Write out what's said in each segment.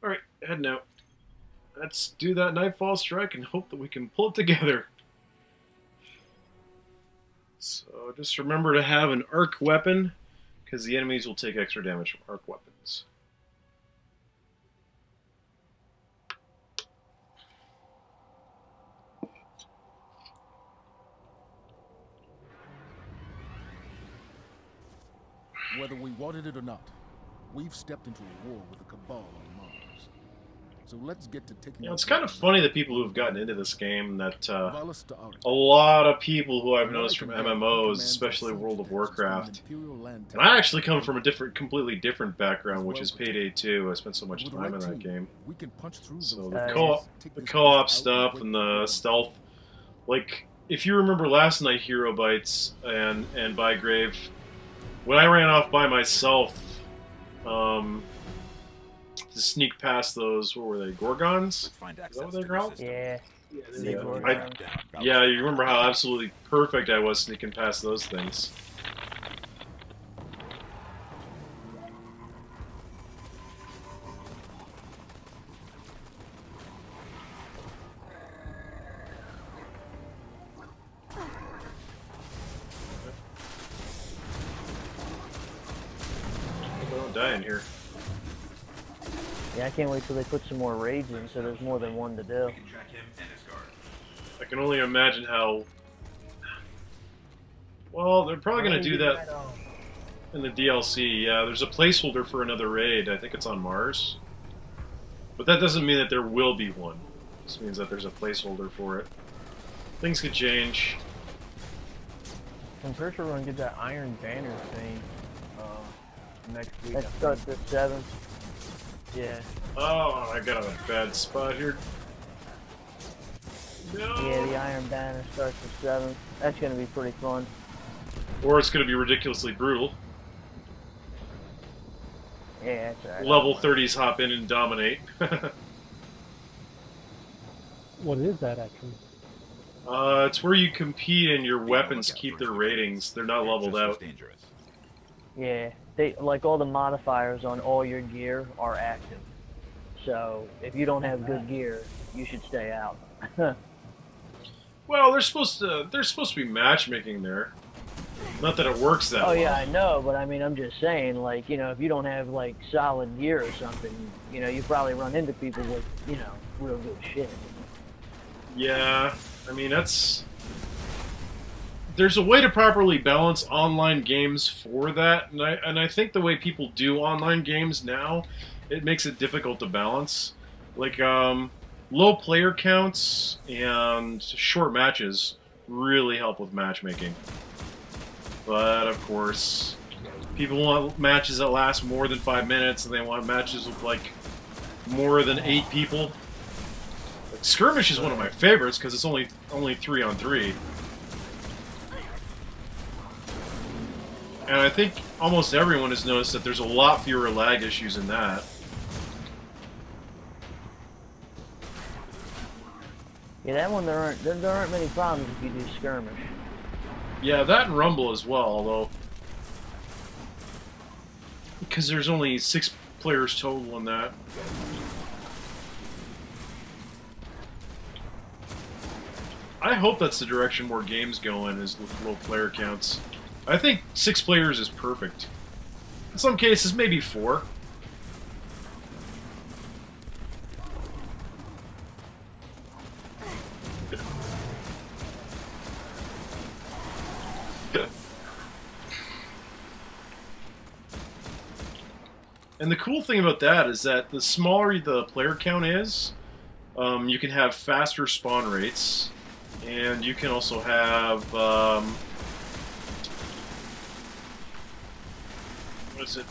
Alright, heading out. Let's do that Nightfall strike and hope that we can pull it together. So just remember to have an arc weapon, because the enemies will take extra damage from arc weapons. Whether we wanted it or not, we've stepped into a war with the Cabal on Mars. So let's get to taking. You know, it's kind of funny that people who've gotten into this game, that a lot of people who I've noticed from MMOs, especially World of Warcraft, and I actually come from a completely different background, which is Payday 2. I spent so much time in that game. So the co-op stuff and the stealth, like if you remember last night, Hero Bites and Bygrave, when I ran off by myself, to sneak past those, what were they, Gorgons? Is that what they're called? Yeah. Yeah, you remember how absolutely perfect I was sneaking past those things. Don't die in here. Yeah, I can't wait till they put some more raids in, so there's more than one to do. I can only imagine how... Well, they're probably going to do that in the DLC. Yeah, there's a placeholder for another raid. I think it's on Mars. But that doesn't mean that there will be one. It just means that there's a placeholder for it. Things could change. I'm pretty sure we're going to get that Iron Banner thing next week. That starts at 7. Yeah. Oh, I got a bad spot here. No. Yeah, the Iron Banner starts at 7. That's going to be pretty fun. Or it's going to be ridiculously brutal. Yeah, that's alright. Level 30s hop in and dominate. What is that actually? It's where you compete and your weapons keep their ratings. They're not leveled out. Yeah, they like all the modifiers on all your gear are active. So if you don't have good gear, you should stay out. Well, there's supposed to be matchmaking there. Not that it works that Oh well. yeah, I know, but I mean, I'm just saying, like, you know, if you don't have like solid gear or something, you know, you probably run into people with, you know, real good shit. Yeah, I mean there's a way to properly balance online games for that, and I think the way people do online games now, it makes it difficult to balance. Like low player counts and short matches really help with matchmaking. But of course, people want matches that last more than 5 minutes, and they want matches with like more than 8 people. Like, Skirmish is one of my favorites because it's only 3-on-3. And I think almost everyone has noticed that there's a lot fewer lag issues in that. Yeah, that one there aren't many problems if you do skirmish. Yeah, that and Rumble as well, although because there's only 6 players total in that. I hope that's the direction more games go in, is with low player counts. I think 6 players is perfect. In some cases, maybe 4. And the cool thing about that is that the smaller the player count is, you can have faster spawn rates, and you can also have what is it?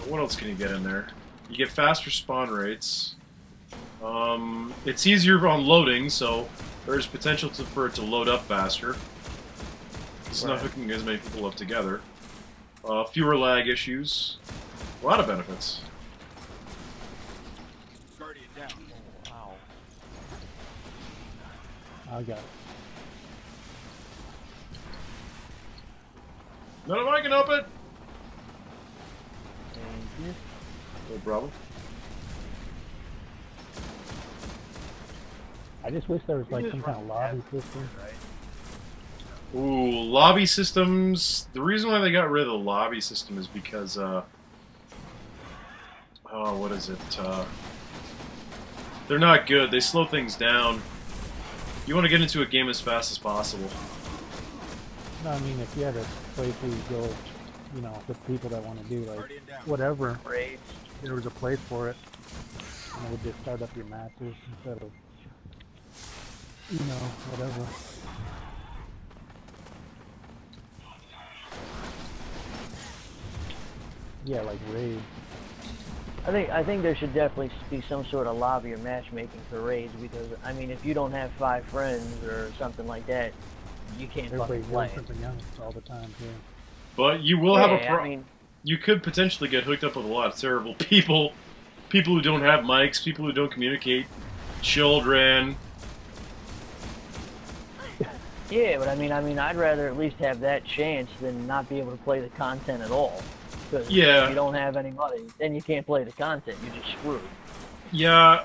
What else can you get in there? You get faster spawn rates. It's easier on loading, so there's potential for it to load up faster. It's not hooking as many people up together. Fewer lag issues. A lot of benefits. Guardian down. Wow. I got it. None of I can help it. Thank you. No problem. I just wish there was like some kind of lobby system. Ooh, lobby systems. The reason why they got rid of the lobby system is because, oh, what is it? They're not good. They slow things down. You want to get into a game as fast as possible. No, I mean, if you had a place where you go, you know, with people that want to do like whatever, Raids. there was a place for it, and it would just start up your matches instead of, you know, whatever. Yeah, like raids. I think there should definitely be some sort of lobby or matchmaking for raids because I mean if you don't have 5 friends or something like that, you can't fucking Everybody's play doing it. something else all the time too. But you will have a Yeah, problem. I mean, You could potentially get hooked up with a lot of terrible people. People who don't have mics, people who don't communicate, children. yeah, but I mean I'd rather at least have that chance than not be able to play the content at all. Because Yeah. if you don't have any money, then you can't play the content. You're just screwed. Yeah,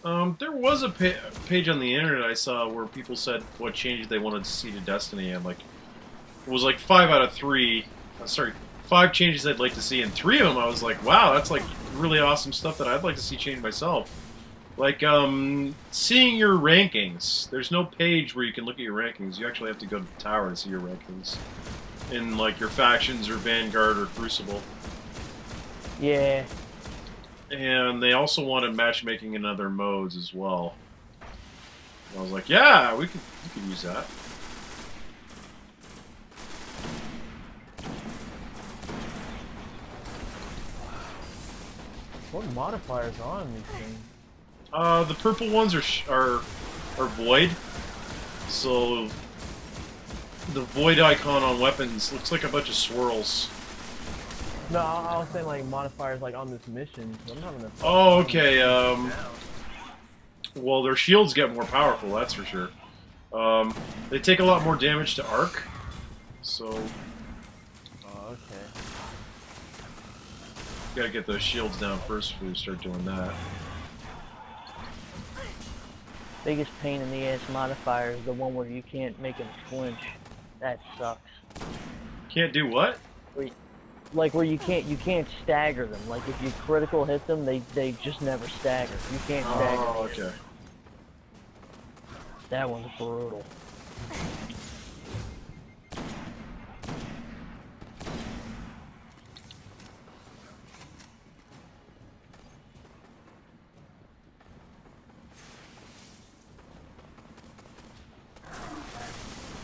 there was a page on the internet I saw where people said what changes they wanted to see to Destiny, and like it was like 5 out of 3. Sorry, 5 changes they'd like to see, and 3 of them I was like, wow, that's like really awesome stuff that I'd like to see change myself. Like seeing your rankings. There's no page where you can look at your rankings. You actually have to go to the tower to see your rankings in like your factions or Vanguard or Crucible. Yeah. And they also wanted matchmaking in other modes as well. And I was like, yeah, we could use that. What modifiers are on this game? The purple ones are void. So the void icon on weapons looks like a bunch of swirls. No, I was saying like modifiers like on this mission. I'm having a Oh, okay. Well, their shields get more powerful, that's for sure. They take a lot more damage to arc. So Oh, okay. gotta get those shields down first before we start doing that. Biggest pain in the ass modifier is the one where you can't make them flinch. That sucks. Can't do what? Like where you can't stagger them. Like if you critical hit them, they just never stagger. You can't stagger. Oh, okay. That one's brutal.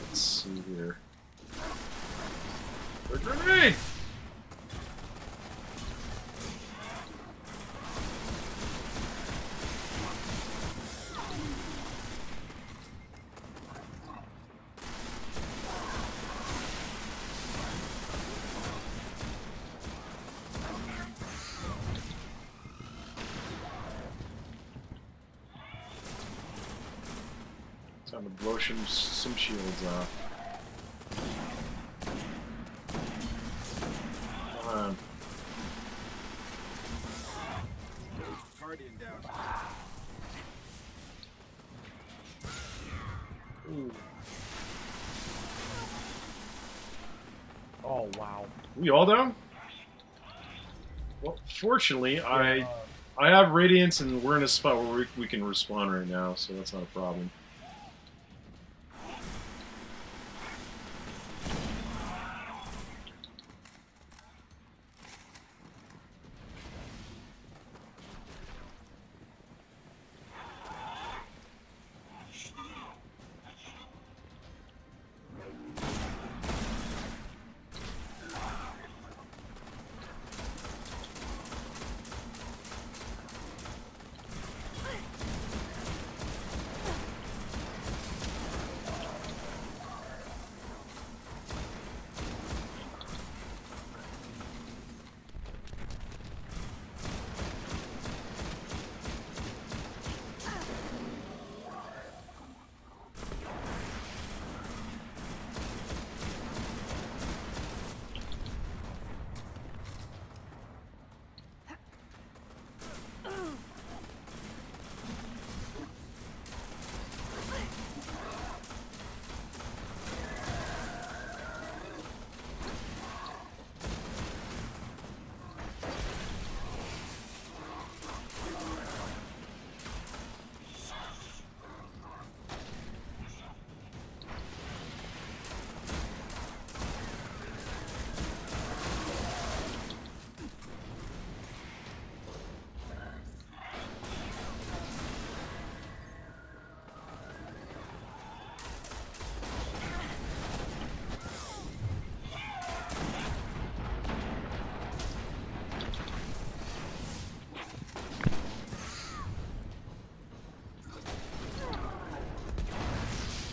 Let's see here. A grenade! Time to blow some shields off. Come on. Ooh. Oh wow. We all down? Well, fortunately, I have Radiance and we're in a spot where we can respawn right now, so that's not a problem.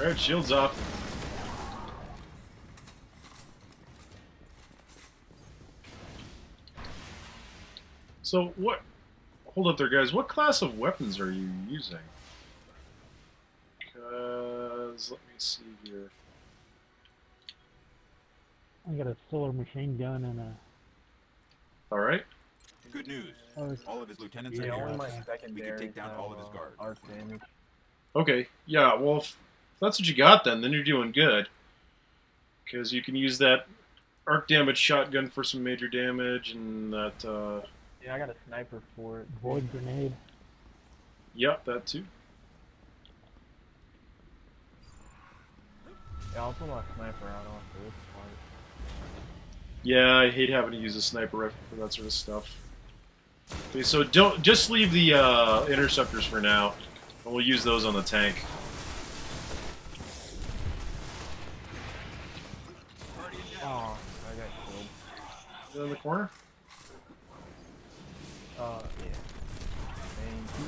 Alright, shields off. So, what... Hold up there, guys. What class of weapons are you using? Because... Let me see here. I got a solar machine gun and a... Alright. Good news. Oh, All of his lieutenants Yeah, are only here. my We can secondary take down all of his guards. arc damage. Okay, yeah, well, if that's what you got then you're doing good. Because you can use that arc damage shotgun for some major damage, and that, Yeah, I got a sniper for it. void grenade. Yep, that too. Yeah, I'll pull my sniper out after this part. Yeah, I hate having to use a sniper rifle for that sort of stuff. Okay, so just leave the interceptors for now, and we'll use those on the tank. Oh, I got killed. Is that in the corner? Yeah. Thank you.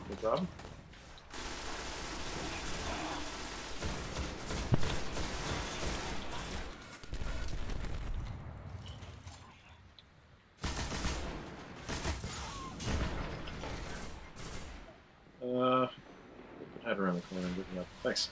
No problem. Head around the corner and get me up. Thanks.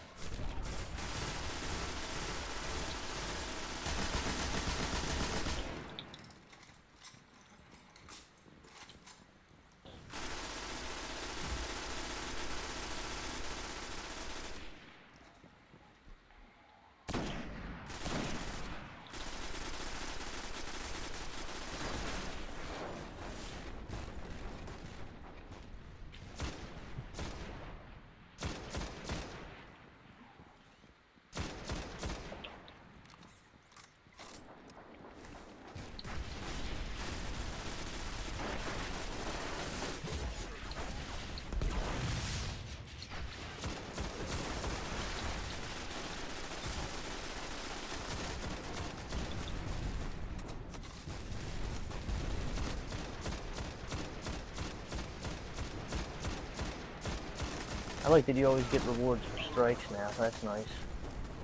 I like that you always get rewards for strikes now. That's nice.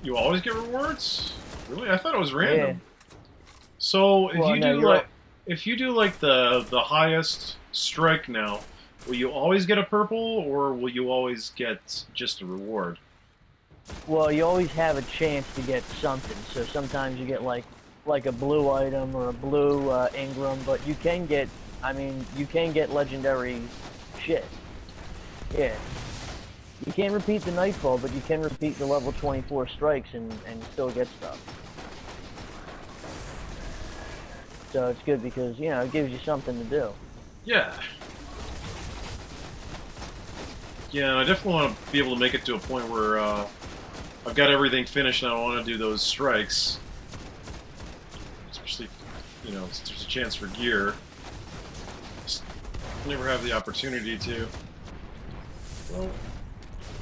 You always get rewards? Really? I thought it was random. Yeah. So if Well, you no, do you're like right. if you do like the highest strike now, will you always get a purple, or will you always get just a reward? Well, you always have a chance to get something. So sometimes you get like a blue item or a blue Ingram, but you can get, I mean, you can get legendary shit. Yeah. You can't repeat the Nightfall, but you can repeat the level 24 strikes and still get stuff. So it's good because, you know, it gives you something to do. Yeah. Yeah, I definitely want to be able to make it to a point where I've got everything finished and I want to do those strikes. Especially, you know, since there's a chance for gear. Just never have the opportunity to. Well,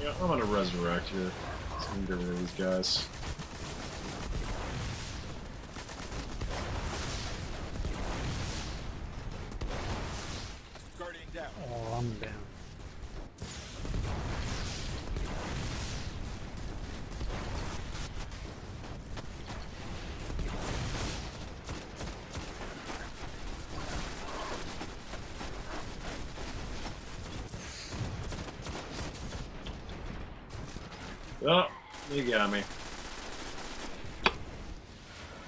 yeah, I'm gonna resurrect here. So we can get rid of these guys. Guardian down. Oh, I'm down. Oh, you got me.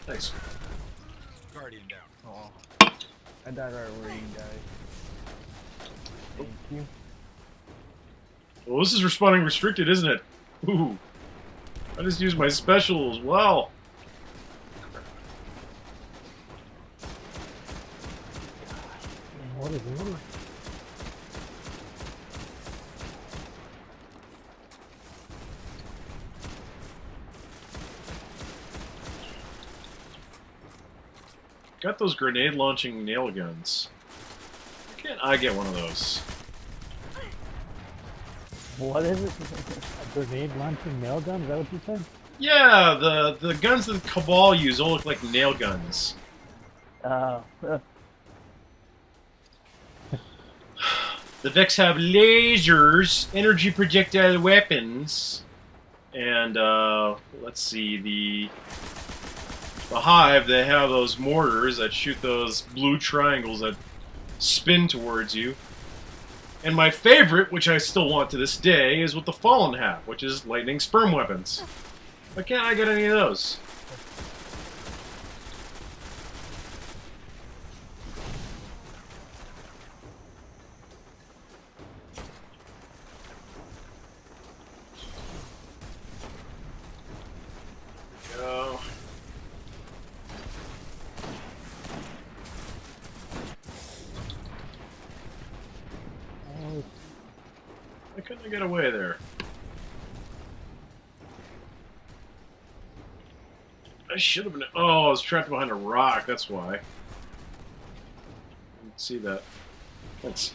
Thanks. Guardian down. Oh. I died right where you died. Thank you. Well, this is responding restricted, isn't it? Ooh. I just used my special as well. What is it? Got those grenade launching nail guns. Why can't I get one of those? What is it? A grenade launching nail gun? Is that what you said? Yeah, the guns that Cabal use all look like nail guns. The The Vex have lasers, energy projectile weapons, And let's see, the Hive, they have those mortars that shoot those blue triangles that spin towards you. And my favorite, which I still want to this day, is what the Fallen have, which is lightning sperm weapons. Why can't I get any of those? Go. Why couldn't I get away there? I should have been. Oh, I was trapped behind a rock. That's why. I didn't see that. Thanks.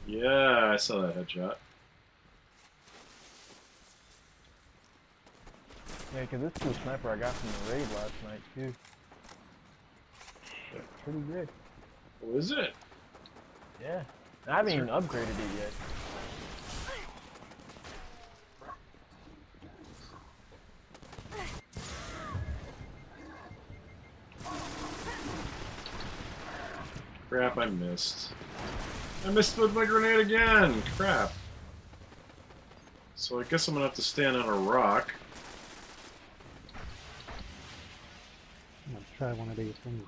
Yeah, I saw that headshot. Yeah, because this cool sniper I got from the raid last night, too. Pretty good. What is it? Yeah. I haven't even upgraded it yet. Crap, I missed. I missed with my grenade again! Crap. So I guess I'm gonna have to stand on a rock. I'm gonna try one of these things.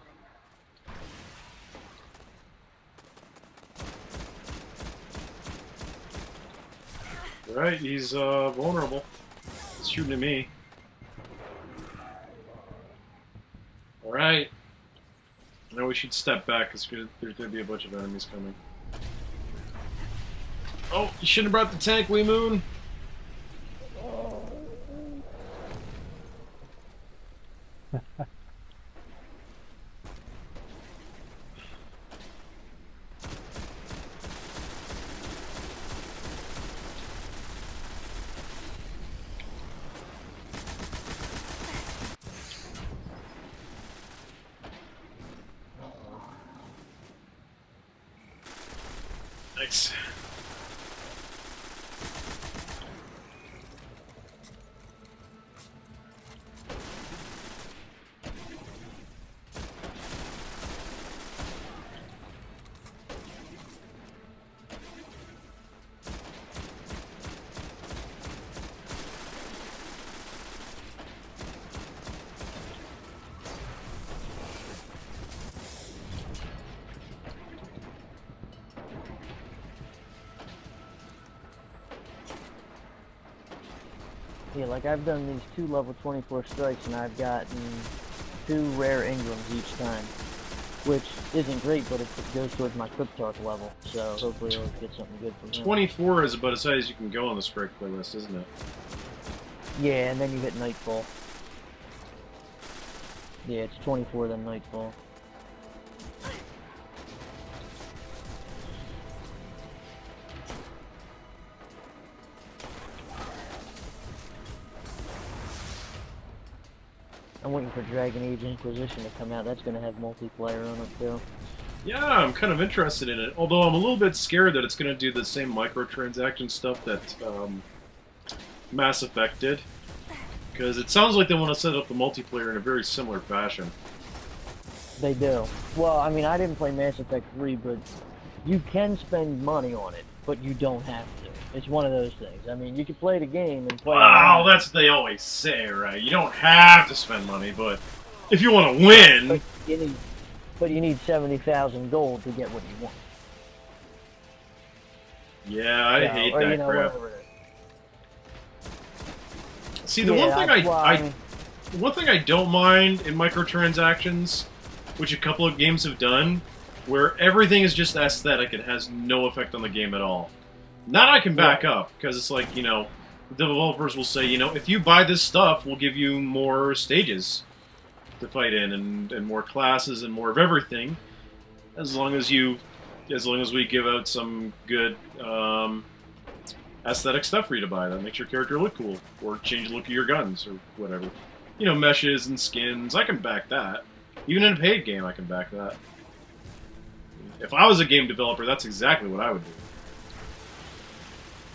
Right, he's vulnerable. He's shooting at me. Alright. Now we should step back because there's going to be a bunch of enemies coming. Oh, you shouldn't have brought the tank, Wee Moon! Thanks. Yeah, like I've done these 2 level 24 strikes and I've gotten 2 rare Ingrams each time. Which isn't great, but it goes towards my Cryptarch level, so hopefully I'll get something good from him. 24 is about as high as you can go on the strike playlist, isn't it? Yeah, and then you hit Nightfall. Yeah, it's 24 then Nightfall. I'm waiting for Dragon Age Inquisition to come out. That's going to have multiplayer on it, too. Yeah, I'm kind of interested in it. Although I'm a little bit scared that it's going to do the same microtransaction stuff that Mass Effect did. Because it sounds like they want to set up the multiplayer in a very similar fashion. They do. Well, I mean, I didn't play Mass Effect 3, but you can spend money on it, but you don't have to. It's one of those things. I mean, you can play the game and play... Oh, that's what they always say, right? You don't have to spend money, but if you want to win... But you need 70,000 gold to get what you want. Yeah, I hate that crap. Whatever it is. See, the one thing I don't mind in microtransactions, which a couple of games have done, where everything is just aesthetic, it has no effect on the game at all. That I can back up, because it's like, you know, the developers will say, you know, if you buy this stuff, we'll give you more stages to fight in, and more classes, and more of everything, as long as we give out some good aesthetic stuff for you to buy that makes your character look cool, or change the look of your guns, or whatever. you know, meshes and skins. I can back that. Even in a paid game, I can back that. If I was a game developer, that's exactly what I would do.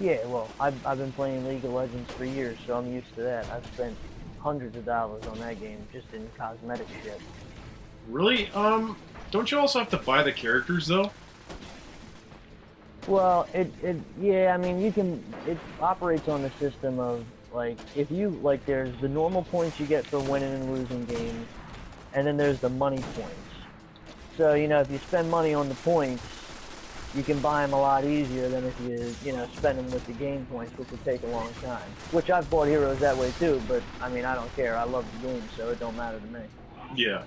Yeah, well, I've been playing League of Legends for years, so I'm used to that. I've spent hundreds of dollars on that game just in cosmetic shit. Really? Don't you also have to buy the characters, though? Well, yeah, I mean, it operates on the system of, like, if you, like, there's the normal points you get for winning and losing games, and then there's the money points. So, you know, if you spend money on the points, you can buy them a lot easier than if you know, spend them with the game points, which would take a long time. Which I've bought heroes that way too, but, I mean, I don't care. I love the game, so it don't matter to me. Yeah.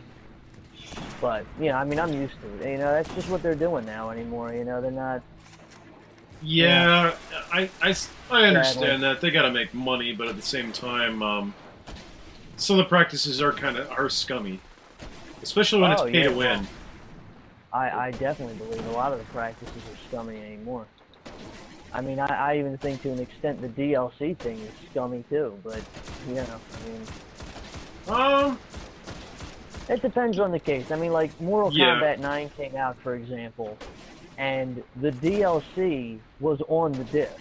But, you know, I mean, I'm used to it. You know, that's just what they're doing now anymore. You know, they're not... Yeah, I understand that. They gotta make money, but at the same time, some of the practices are scummy. Especially when it's pay to win. I definitely believe a lot of the practices are scummy anymore. I mean, I even think to an extent the DLC thing is scummy too, but, you know, I mean... It depends on the case. I mean, like, Mortal Kombat 9 came out, for example, and the DLC was on the disc.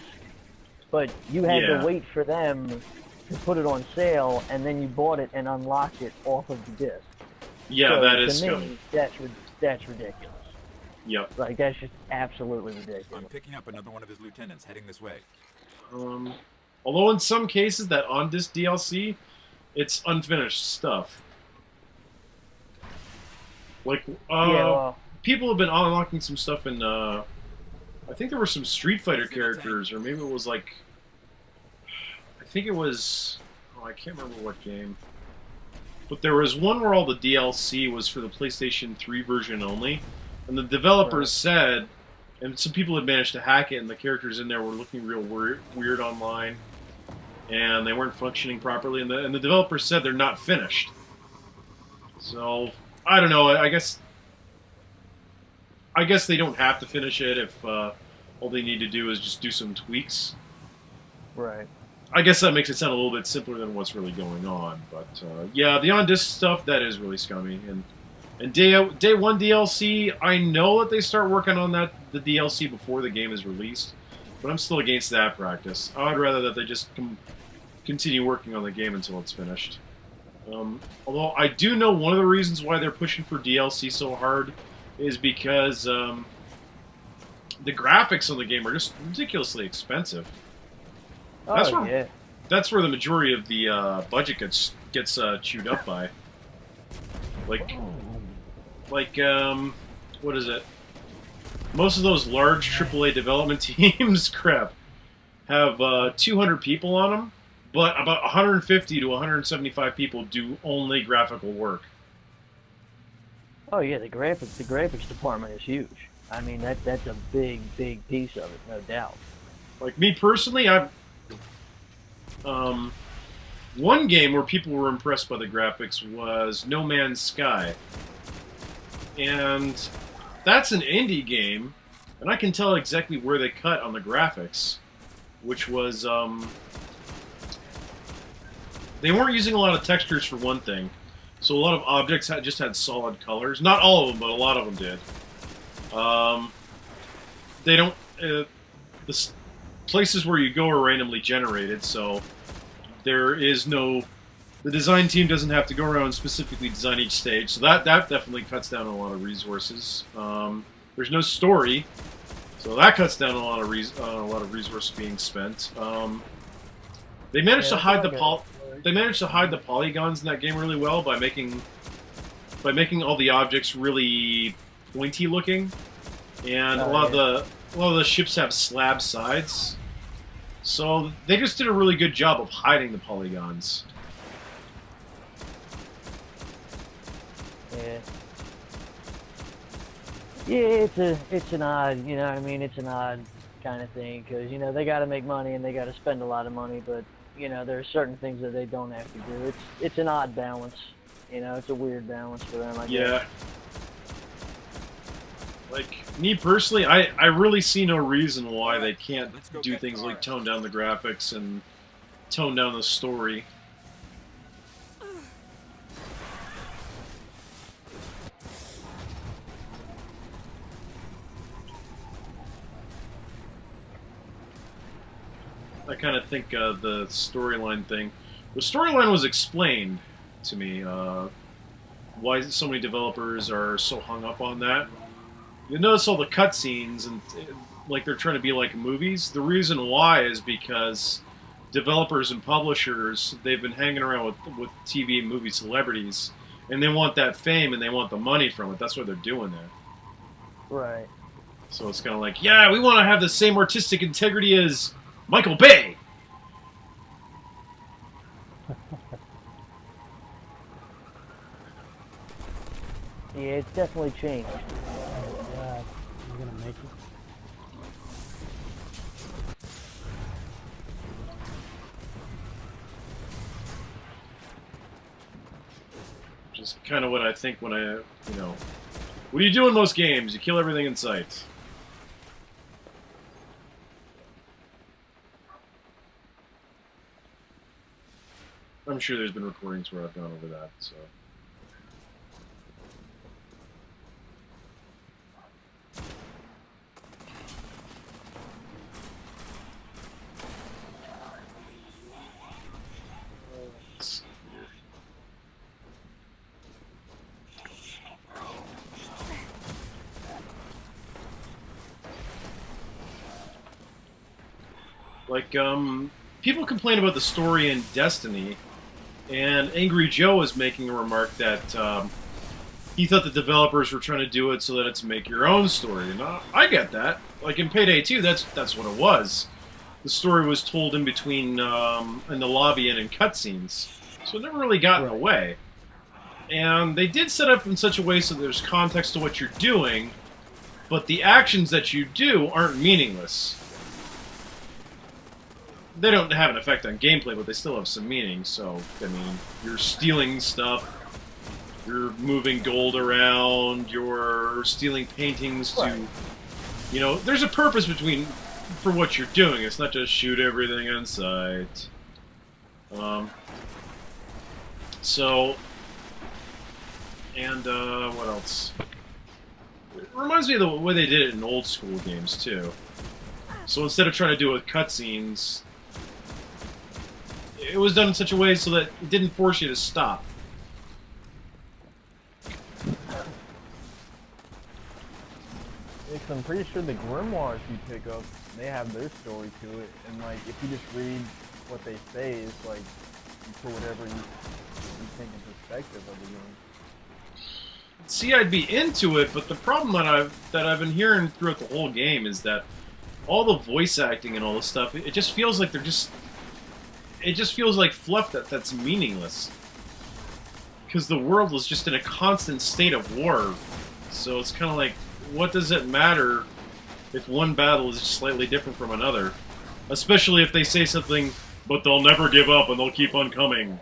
But you had to wait for them to put it on sale, and then you bought it and unlocked it off of the disc. Yeah, so that is to scummy. me, that's ridiculous. Yep. Like, that's just absolutely ridiculous. I'm picking up another one of his lieutenants heading this way. Although in some cases, that on-disc DLC, it's unfinished stuff. Like, people have been unlocking some stuff in, I think there were some Street Fighter characters, or maybe it was like, I think it was, I can't remember what game. But there was one where all the DLC was for the PlayStation 3 version only, and the developers said, and some people had managed to hack it, and the characters in there were looking real weird online, and they weren't functioning properly, and the developers said they're not finished. So, I don't know, I guess they don't have to finish it if all they need to do is just do some tweaks. Right. I guess that makes it sound a little bit simpler than what's really going on, but yeah, the on-disc stuff, that is really scummy. And day 1 DLC, I know that they start working on the DLC before the game is released, but I'm still against that practice. I'd rather that they just continue working on the game until it's finished. Although I do know one of the reasons why they're pushing for DLC so hard is because the graphics on the game are just ridiculously expensive. That's where the majority of the budget gets chewed up by. Like, what is it? Most of those large AAA development teams, have 200 people on them, but about 150 to 175 people do only graphical work. Oh yeah, the graphics department is huge. I mean, that's a big piece of it, no doubt. Like me personally, I've one game where people were impressed by the graphics was No Man's Sky. And that's an indie game, and I can tell exactly where they cut on the graphics, which was, they weren't using a lot of textures for one thing, so a lot of objects just had solid colors. Not all of them, but a lot of them did. They don't, the places where you go are randomly generated, so there is no... The design team doesn't have to go around and specifically design each stage, so that definitely cuts down on a lot of resources. There's no story, so that cuts down on a lot of resources being spent. They managed to hide the polygons in that game really well by making all the objects really pointy looking, and a lot of the ships have slab sides. So they just did a really good job of hiding the polygons. Yeah, it's an odd, you know what I mean? It's an odd kind of thing, because, you know, they got to make money and they got to spend a lot of money, but, you know, there are certain things that they don't have to do. It's an odd balance, you know, it's a weird balance for them, I guess. Yeah. Like, me personally, I really see no reason why they can't do things like tone down the graphics and tone down the story. kind of think the storyline thing. The storyline was explained to me. Why so many developers are so hung up on that. You notice all the cutscenes and like they're trying to be like movies. The reason why is because developers and publishers, they've been hanging around with TV and movie celebrities, and they want that fame and they want the money from it. That's why they're doing that. Right. So it's kind of like, yeah, we want to have the same artistic integrity as Michael Bay. Yeah, it's definitely changed. Yeah, you're gonna make it. Which is kind of what I think when what do you do in most games? You kill everything in sight. I'm sure there's been recordings where I've gone over that, so. Like, people complain about the story in Destiny, and Angry Joe was making a remark that he thought the developers were trying to do it so that it's make your own story. And I get that. Like in Payday 2, that's what it was. The story was told in between in the lobby and in cutscenes, so it never really got in the way. And they did set up in such a way so there's context to what you're doing, but the actions that you do aren't meaningless. They don't have an effect on gameplay, but they still have some meaning. So, I mean, you're stealing stuff, you're moving gold around, you're stealing paintings to... You know, there's a purpose for what you're doing. It's not just shoot everything in sight. So... And, what else? It reminds me of the way they did it in old school games, too. So instead of trying to do it with cutscenes... It was done in such a way so that it didn't force you to stop. I'm pretty sure the grimoires you pick up, they have their story to it, and like if you just read what they say, it's like you put whatever you think in perspective of the game. See, I'd be into it, but the problem that I've been hearing throughout the whole game is that all the voice acting and all this stuff, it just feels like it just feels like fluff that's meaningless. Because the world was just in a constant state of war. So it's kind of like, what does it matter if one battle is slightly different from another? Especially if they say something, but they'll never give up and they'll keep on coming.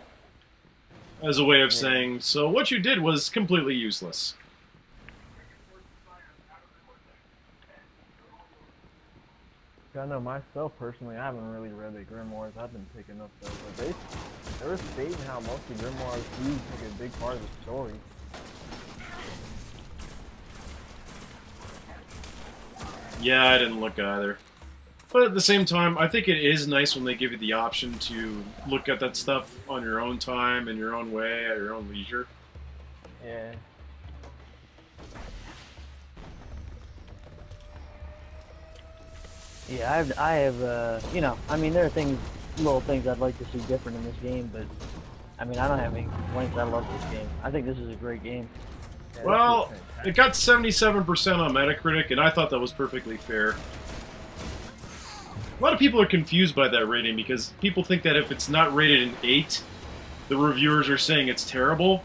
As a way of saying, so what you did was completely useless. I know myself personally, I haven't really read the grimoires I've been picking up though, but they were stating how most of the grimoires do take a big part of the story. Yeah, I didn't look either. But at the same time, I think it is nice when they give you the option to look at that stuff on your own time, in your own way, at your own leisure. Yeah. Yeah, I have, you know, I mean, there are little things I'd like to see different in this game, but, I mean, I don't have any complaints. I love this game. I think this is a great game. Yeah, Well, it got 77% on Metacritic, and I thought that was perfectly fair. A lot of people are confused by that rating, because people think that if it's not rated an 8, the reviewers are saying it's terrible.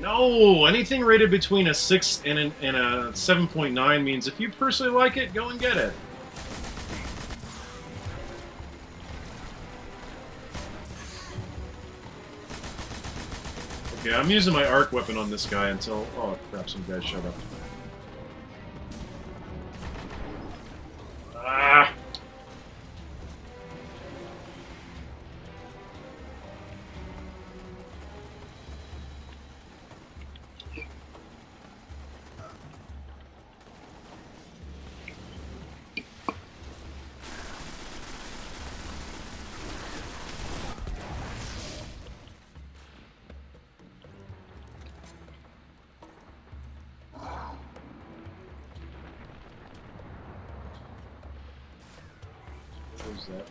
No, anything rated between a 6 and a 7.9 means if you personally like it, go and get it. Okay, I'm using my arc weapon on this guy until... Oh, crap, some guys showed up. Ah! use that.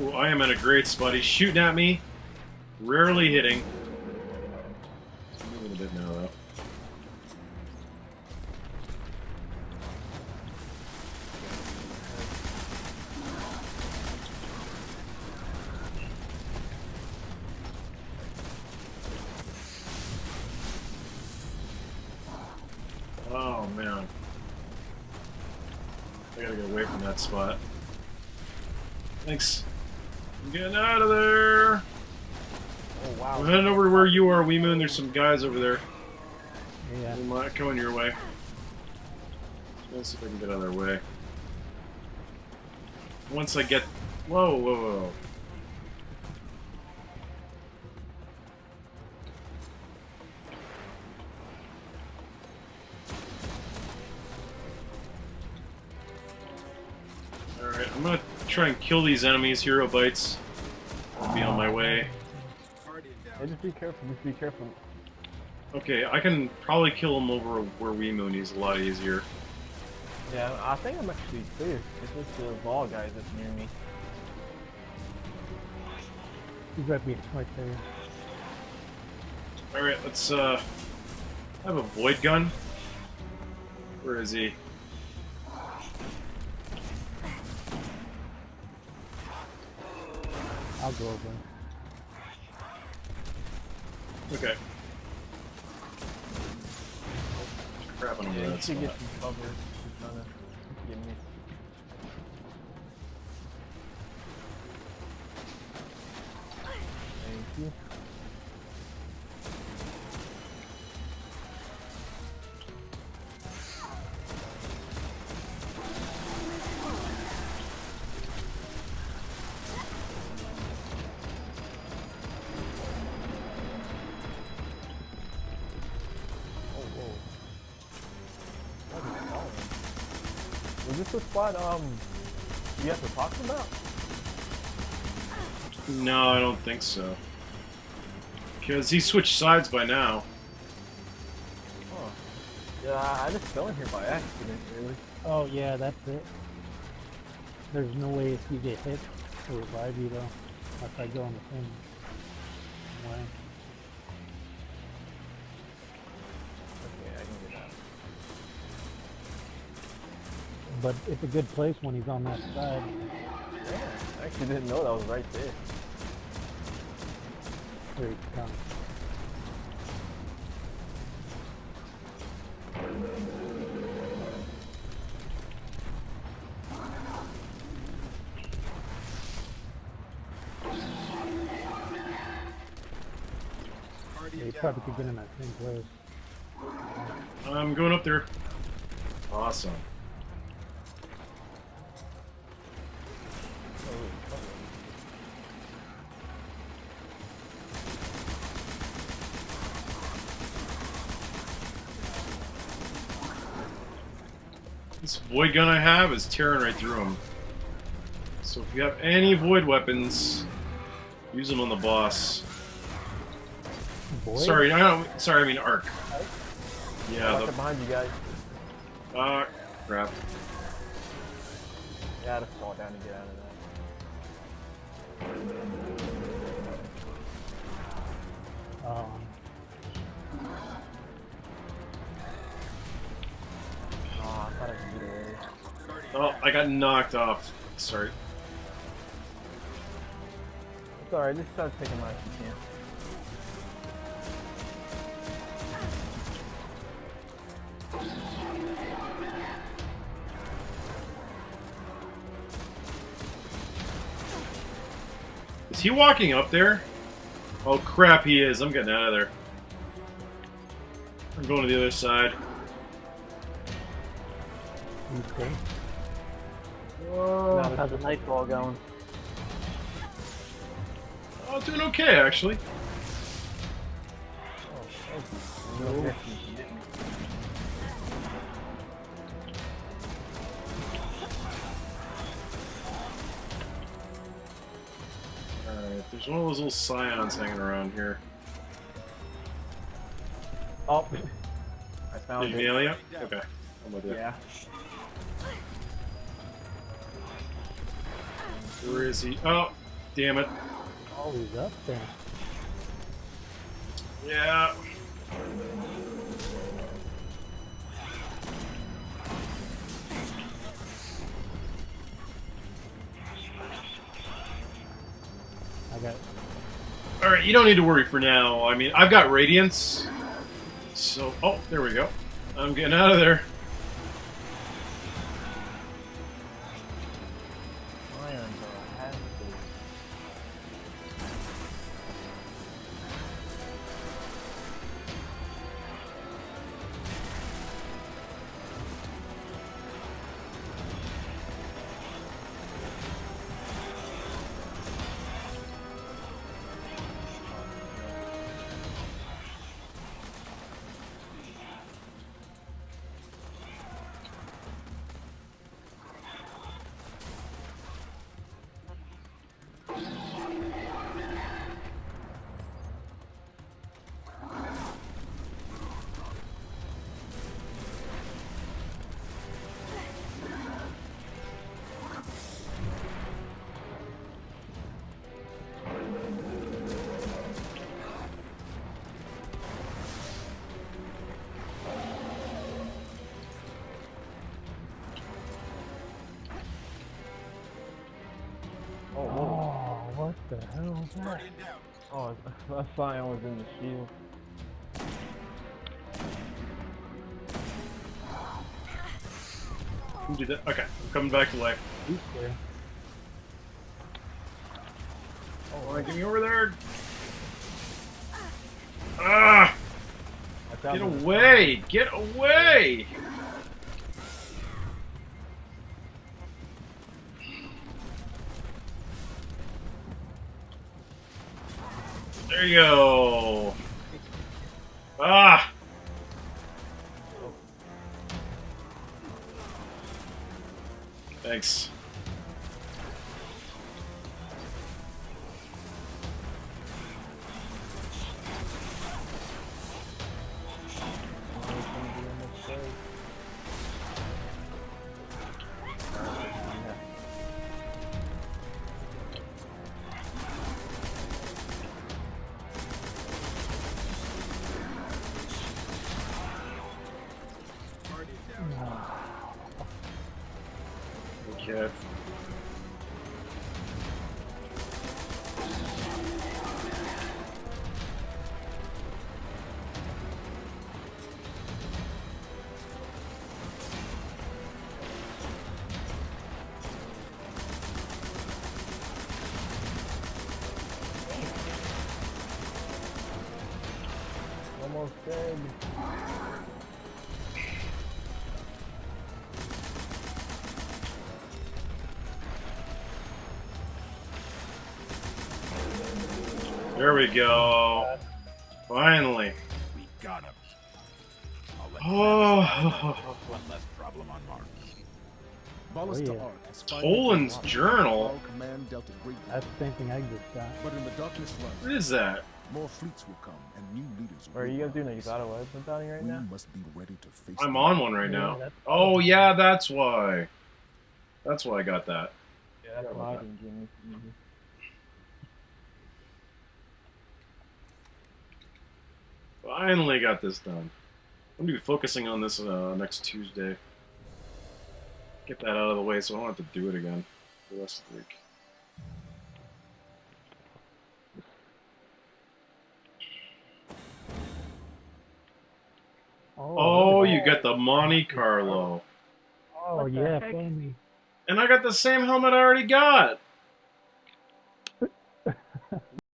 Ooh, I am in a great spot. He's shooting at me, rarely hitting. Just a little bit now, though. Oh man, I gotta get away from that spot. Thanks. I'm getting out of there. Oh wow. I'm heading over to where you are, Wee Moon. There's some guys over there. Yeah. I'm not coming your way. Let's see if I can get out of their way. Once I get... Whoa, whoa, whoa. Alright, I'm gonna try and kill these enemies, hero bites. I'll be on my way. Hey, just be careful. Just be careful. Okay, I can probably kill him over where Wee Moon is a lot easier. Yeah, I think I'm actually clear. It's just the ball guys that's near me. He's right there. Alright, let's I have a void gun. Where is he? I'll go over. Okay. Crap on him Yeah, with you that should get spot. some cover. He's trying to get me. Thank you. Oh, whoa. What is falling? Was this the spot, you have to talk about? No, I don't think so. Because he switched sides by now. Oh. Yeah, I just fell in here by accident, really. Oh yeah, that's it. There's no way if you get hit to revive you though, unless I go on the same way. Okay, I can get out. But it's a good place when he's on that side. Yeah, I actually didn't know that was right there. Where he comes. Yeah, you probably could get in that same place. I'm going up there. Awesome. This void gun I have is tearing right through him. So if you have any void weapons, use them on the boss. Boy? Sorry, I mean arc. Yeah, Lock it behind you guys. crap. Yeah, I had to fall down to get out of that. Oh, I thought I could get away. Oh, I got knocked off. Sorry. It's alright, just start taking my chance. Is he walking up there? Oh crap, he is. I'm getting out of there. I'm going to the other side. Okay. Whoa. How's the Nightfall going? Oh, doing okay, actually. Oh, thank you. No. You can get me. Alright. There's one of those little scions hanging around here. Oh, I found Did you it. nail you? Okay, I'm with you. Yeah. Where is he? Oh, damn it. Oh, he's up there. Yeah. I got. Alright, you don't need to worry for now. I mean, I've got Radiance. So, oh, there we go. I'm getting out of there. Irons are a hazard. Oh, whoa. Oh, what the hell is that? Guardian down. Oh, that scion was in the shield. Who did that? Okay, I'm coming back to life. He's there. Oh, get me over there. Ah! I found Get him. away! Get away! There you go. Ah! Thanks. Okay. Almost dead. There we go. Finally. We got him. I'll let Oh. one less problem on Mars. Ballista Oh, yeah. Arc has finally Toland's been journal. Our command dealt it great That's the same thing I just got. but in the darkness What runs, is that? more fleets will come and new leaders Are will you guys doing a rise. God of Weapons bounty right We now? must be ready to face I'm the on enemy. one right Yeah, now. that's- Oh yeah, that's why. That's why I got that. Yeah, that's Forgot what I about can Jimmy. Finally got this done. I'm gonna be focusing on this next Tuesday. Get that out of the way so I don't have to do it again for the rest of the week. Oh, look at you got the Monte Carlo. that. Oh, What the yeah, heck? Family. And I got the same helmet I already got.